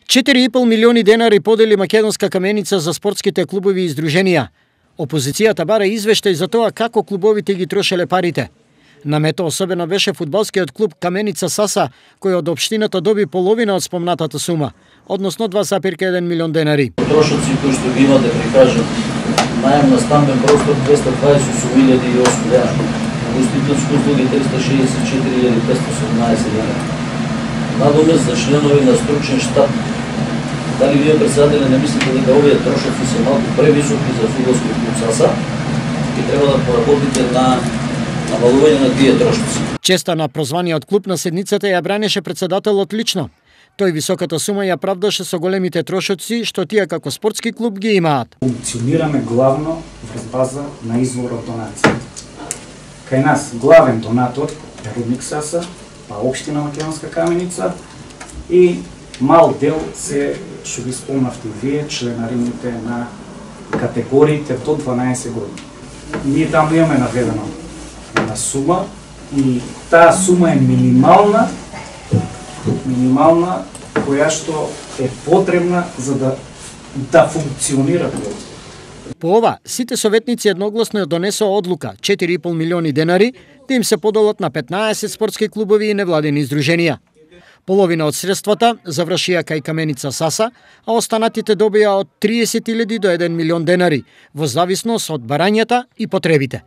4,5 милиони денари подели Македонска каменица за спортските клубови и издруженија. Опозицијата бара извештај за тоа како клубовите ги трошеле парите. На мето особено беше фудбалскиот клуб Каменица Саса, кој од општината доби половина од спомнатата сума, односно 2,1 милион денари. Трошоци кои што ги има да прикажат најем на стамбен простор 228.008 лева, гостителски услуги 364.517 лева. Надомест за членови на стручен штаб. Дали вие председатели не мислите дека овие трошоци се малку превисоки за фудбалски клуб Саса и треба да поработите на намалување на тие трошоци? Честа на прозваниот клуб на седницата ја бранеше председателот лично. Тој високата сума ја правдаше со големите трошоци што тие како спортски клуб ги имаат. Функционираме главно врз база на изворот донацијата. Кај нас главен донатор е Рудник Саса, па општина Македонска Каменица и мал дел се што ги спомнавте вие, членарините на категориите до 12 години. Ние таму имаме наведена на сума и таа сума е минимална која што е потребна за да функционира клуб. По ова, сите советници едногласно донесоа одлука 4,5 милиони денари да им се поделат на 15 спортски клубови и невладени издруженија. Половина од средствата завршија кај Каменица Саса, а останатите добија од 30.000 до 1 милион денари, во зависност од барањата и потребите.